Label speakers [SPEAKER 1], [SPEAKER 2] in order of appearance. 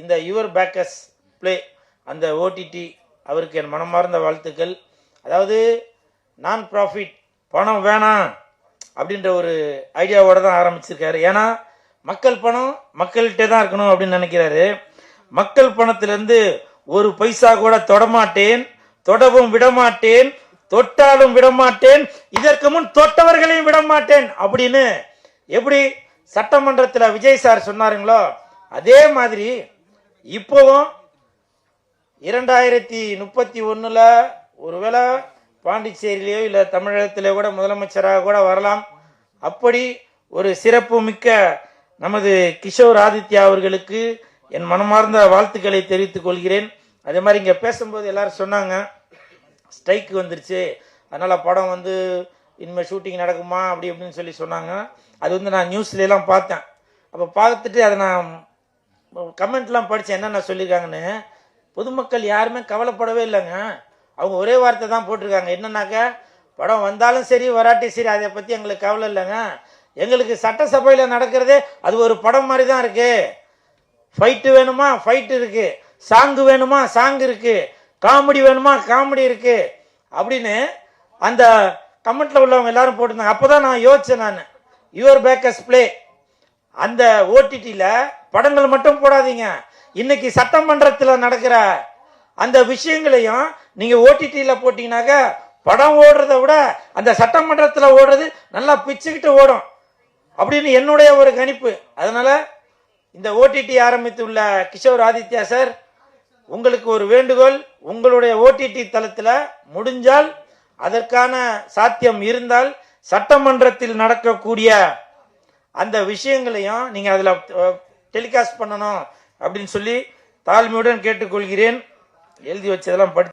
[SPEAKER 1] இந்த your bakers play அந்த OTT அவருக்கு என் மனமார்ந்த வாழ்த்துக்கள். அதாவது நான் ப்ராஃபிட், பணம் வேணாம் அப்படின்ற ஒரு ஐடியாவோட தான் ஆரம்பிச்சிருக்காரு. ஏன்னா மக்கள் பணம் மக்கள்கிட்ட தான் இருக்கணும் அப்படின்னு நினைக்கிறாரு. மக்கள் பணத்திலிருந்து ஒரு பைசா கூட தொடமாட்டேன், தொடவும் விடமாட்டேன், தொட்டாலும் விடமாட்டேன், இதற்கு முன் தொட்டவர்களையும் விடமாட்டேன் அப்படின்னு எப்படி சட்டமன்றத்தில் விஜய் சார் சொன்னாருங்களோ அதே மாதிரி இப்போவும் 2031 ஒருவேளை பாண்டிச்சேரியிலேயோ இல்லை தமிழகத்திலே கூட முதலமைச்சராக கூட வரலாம். அப்படி ஒரு சிறப்பு மிக்க நமது கிஷோர் ஆதித்யா அவர்களுக்கு என் மனமார்ந்த வாழ்த்துக்களை தெரிவித்துக் கொள்கிறேன். அதே மாதிரி இங்கே பேசும்போது எல்லாரும் சொன்னாங்க ஸ்ட்ரைக் வந்துருச்சு, அதனால படம் இனிமேல் ஷூட்டிங் நடக்குமா அப்படி அப்படின்னு சொல்லி சொன்னாங்க. அது நான் நியூஸ்லாம் பார்த்தேன். அப்போ பார்த்துட்டு அதை நான் கமெண்ட்லாம் படித்தேன். என்னென்ன சொல்லியிருக்காங்கன்னு. பொதுமக்கள் யாருமே கவலைப்படவே இல்லைங்க. அவங்க ஒரே வார்த்தை தான் போட்டிருக்காங்க. என்னன்னாக்க படம் வந்தாலும் சரி வராட்டி சரி அதை பற்றி எங்களுக்கு கவலை இல்லைங்க, எங்களுக்கு சட்டசபையில் நடக்கிறதே அது ஒரு படம் மாதிரி தான் இருக்கு. ஃபைட்டு வேணுமா ஃபைட்டு இருக்கு, சாங்கு வேணுமா சாங் இருக்கு, காமெடி வேணுமா காமெடி இருக்கு அப்படின்னு அந்த கமெண்ட்ல உள்ளவங்க எல்லாரும் போட்டிருந்தாங்க. அப்போதான் நான் யோசிச்சேன், நான் யுவர் பேக்கர்ஸ் பிளே அந்த ஓடிடியில் படங்கள் மட்டும் போடாதீங்க, இன்னைக்கு சட்டமன்றத்தில் நடக்கிற அந்த விஷயங்களையும் நீங்க ஓடிடியில் போட்டீங்கன்னாக்க படம் ஓடுறதை விட அந்த சட்டமன்றத்தில் ஓடுறது நல்லா பிச்சுக்கிட்டு ஓடும் அப்படின்னு என்னுடைய ஒரு கணிப்பு. அதனால இந்த ஓடிடி ஆரம்பித்துள்ள கிஷோர் ஆதித்யா சார், உங்களுக்கு ஒரு வேண்டுகோள், உங்களுடைய ஓடிடி தளத்தில் முடிஞ்சால் அதற்கான சாத்தியம் இருந்தால் சட்டமன்றத்தில் நடக்கக்கூடிய அந்த விஷயங்களையும் நீங்க அதுல டெலிகாஸ்ட் பண்ணணும் அப்படின்னு சொல்லி தாழ்மையுடன் கேட்டுக்கொள்கிறேன். எழுதி வச்சதெல்லாம் படி